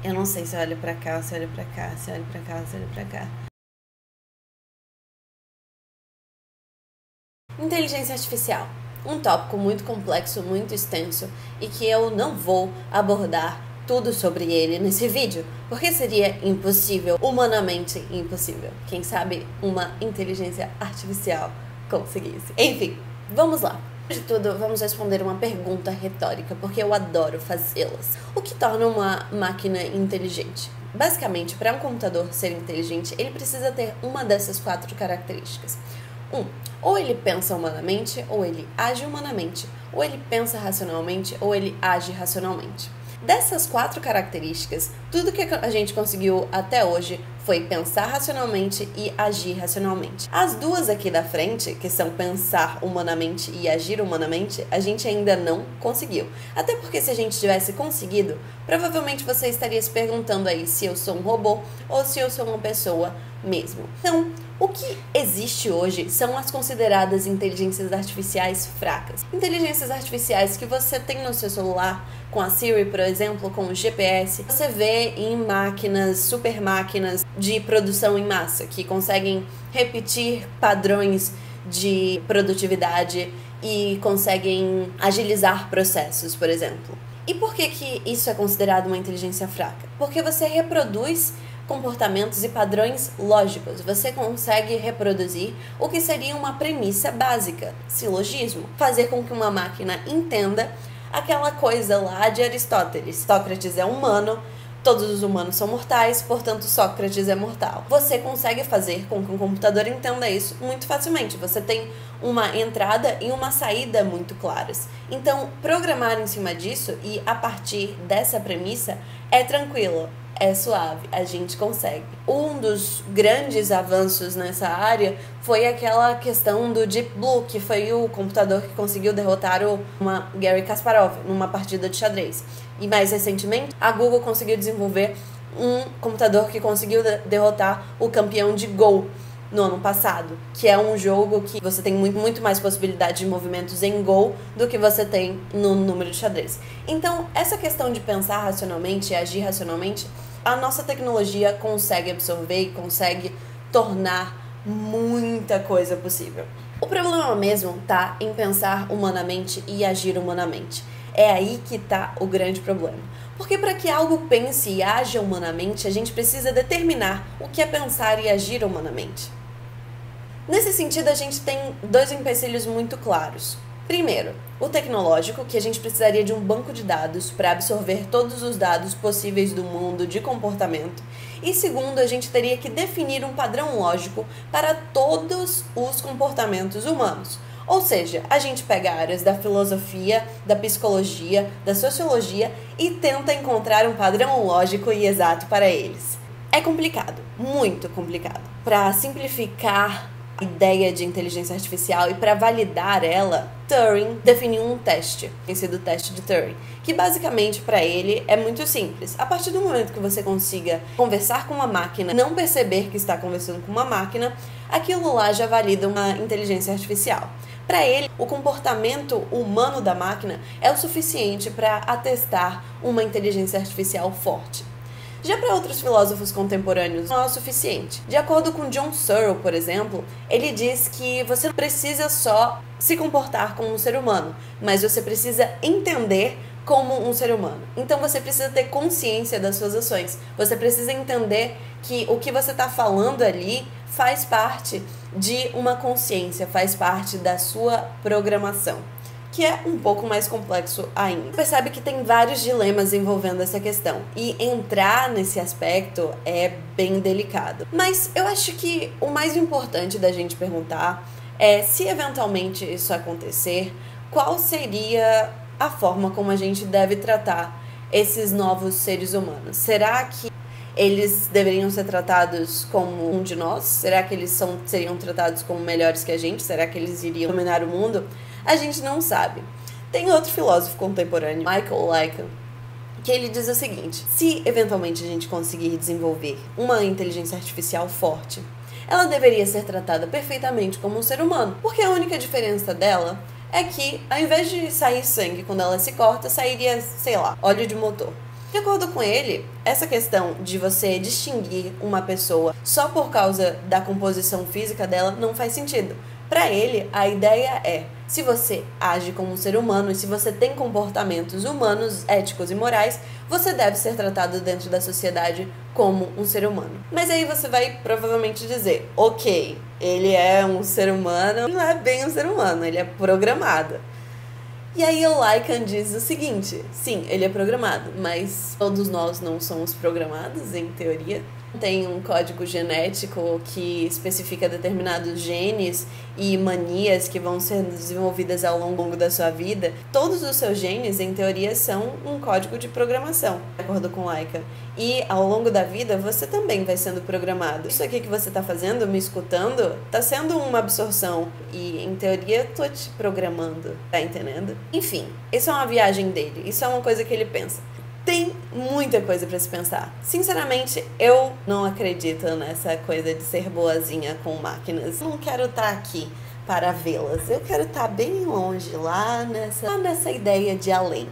Eu não sei se eu olho pra cá, se eu olho pra cá, se eu olho pra cá, se eu olho pra cá. Inteligência artificial. Um tópico muito complexo, muito extenso e que eu não vou abordar tudo sobre ele nesse vídeo, porque seria impossível, humanamente impossível. Quem sabe uma inteligência artificial conseguisse. Enfim, vamos lá. De tudo, vamos responder uma pergunta retórica, porque eu adoro fazê-las. O que torna uma máquina inteligente? Basicamente, para um computador ser inteligente, ele precisa ter uma dessas 4 características. Ou ele pensa humanamente, ou ele age humanamente, ou ele pensa racionalmente, ou ele age racionalmente. Dessas 4 características, tudo que a gente conseguiu até hoje foi pensar racionalmente e agir racionalmente. As duas aqui da frente, que são pensar humanamente e agir humanamente, a gente ainda não conseguiu. Até porque se a gente tivesse conseguido, provavelmente você estaria se perguntando aí se eu sou um robô ou se eu sou uma pessoa mesmo. Então, o que existe hoje são as consideradas inteligências artificiais fracas. Inteligências artificiais que você tem no seu celular, com a Siri, por exemplo, com o GPS, você vê em máquinas, super máquinas de produção em massa, que conseguem repetir padrões de produtividade e conseguem agilizar processos, por exemplo. E por que isso é considerado uma inteligência fraca? Porque você reproduz comportamentos e padrões lógicos. Você consegue reproduzir o que seria uma premissa básica, silogismo, fazer com que uma máquina entenda aquela coisa lá de Aristóteles. Sócrates é humano, todos os humanos são mortais, portanto Sócrates é mortal. Você consegue fazer com que um computador entenda isso muito facilmente. Você tem uma entrada e uma saída muito claras. Então, programar em cima disso e a partir dessa premissa é tranquilo. É suave, a gente consegue. Um dos grandes avanços nessa área foi aquela questão do Deep Blue, que foi o computador que conseguiu derrotar uma Garry Kasparov numa partida de xadrez. E mais recentemente, a Google conseguiu desenvolver um computador que conseguiu derrotar o campeão de Go no ano passado, que é um jogo que você tem muito mais possibilidade de movimentos em Go do que você tem no número de xadrez. Então, essa questão de pensar racionalmente e agir racionalmente, a nossa tecnologia consegue absorver e consegue tornar muita coisa possível. O problema mesmo tá em pensar humanamente e agir humanamente. É aí que tá o grande problema. Porque para que algo pense e haja humanamente, a gente precisa determinar o que é pensar e agir humanamente. Nesse sentido, a gente tem 2 empecilhos muito claros. Primeiro, o tecnológico, que a gente precisaria de um banco de dados para absorver todos os dados possíveis do mundo de comportamento. E segundo, a gente teria que definir um padrão lógico para todos os comportamentos humanos. Ou seja, a gente pega áreas da filosofia, da psicologia, da sociologia e tenta encontrar um padrão lógico e exato para eles. É complicado, muito complicado. Para simplificar a ideia de inteligência artificial e para validar ela, Turing definiu um teste, conhecido teste de Turing, que basicamente para ele é muito simples. A partir do momento que você consiga conversar com uma máquina, não perceber que está conversando com uma máquina, aquilo lá já valida uma inteligência artificial. Para ele, o comportamento humano da máquina é o suficiente para atestar uma inteligência artificial forte. Já para outros filósofos contemporâneos, não é o suficiente. De acordo com John Searle, por exemplo, ele diz que você não precisa só se comportar como um ser humano, mas você precisa entender como um ser humano. Então você precisa ter consciência das suas ações. Você precisa entender que o que você está falando ali faz parte de uma consciência, faz parte da sua programação, que é um pouco mais complexo ainda. Você percebe que tem vários dilemas envolvendo essa questão, e entrar nesse aspecto é bem delicado. Mas eu acho que o mais importante da gente perguntar é, se eventualmente isso acontecer, qual seria a forma como a gente deve tratar esses novos seres humanos? Será que eles deveriam ser tratados como um de nós? Será que eles seriam tratados como melhores que a gente? Será que eles iriam dominar o mundo? A gente não sabe. Tem outro filósofo contemporâneo, Michael Lacan, que ele diz o seguinte: se eventualmente a gente conseguir desenvolver uma inteligência artificial forte, ela deveria ser tratada perfeitamente como um ser humano, porque a única diferença dela é que, ao invés de sair sangue quando ela se corta, sairia, sei lá, óleo de motor. De acordo com ele, essa questão de você distinguir uma pessoa só por causa da composição física dela não faz sentido. Para ele, a ideia é, se você age como um ser humano e se você tem comportamentos humanos, éticos e morais, você deve ser tratado dentro da sociedade como um ser humano. Mas aí você vai provavelmente dizer, ok, ele é um ser humano, não é bem um ser humano, ele é programado. E aí o Lycan diz o seguinte, sim, ele é programado, mas todos nós não somos programados, em teoria. Tem um código genético que especifica determinados genes e manias que vão ser desenvolvidas ao longo da sua vida. Todos os seus genes, em teoria, são um código de programação, de acordo com Lycan. E ao longo da vida, você também vai sendo programado. Isso aqui que você está fazendo, me escutando, está sendo uma absorção. E, em teoria, tô te programando. Tá entendendo? Enfim, isso é uma viagem dele. Isso é uma coisa que ele pensa. Tem muita coisa pra se pensar. Sinceramente, eu não acredito nessa coisa de ser boazinha com máquinas. Não quero estar aqui para vê-las. Eu quero estar bem longe, lá nessa ideia de além,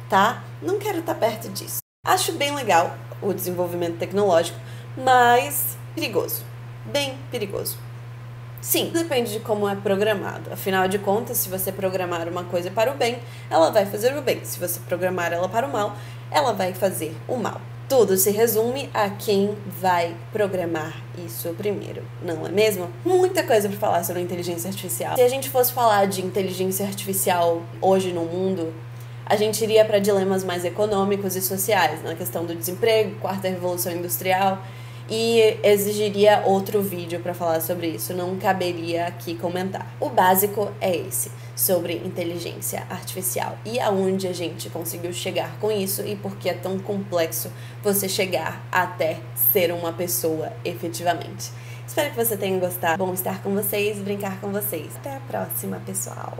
tá? Não quero estar perto disso. Acho bem legal o desenvolvimento tecnológico, mas perigoso. Bem perigoso. Sim, depende de como é programado. Afinal de contas, se você programar uma coisa para o bem, ela vai fazer o bem. Se você programar ela para o mal, ela vai fazer o mal. Tudo se resume a quem vai programar isso primeiro, não é mesmo? Muita coisa para falar sobre inteligência artificial. Se a gente fosse falar de inteligência artificial hoje no mundo, a gente iria para dilemas mais econômicos e sociais, na questão do desemprego, quarta revolução industrial, e exigiria outro vídeo para falar sobre isso, não caberia aqui comentar. O básico é esse, sobre inteligência artificial e aonde a gente conseguiu chegar com isso e por que é tão complexo você chegar até ser uma pessoa efetivamente. Espero que você tenha gostado. Bom estar com vocês, brincar com vocês. Até a próxima, pessoal!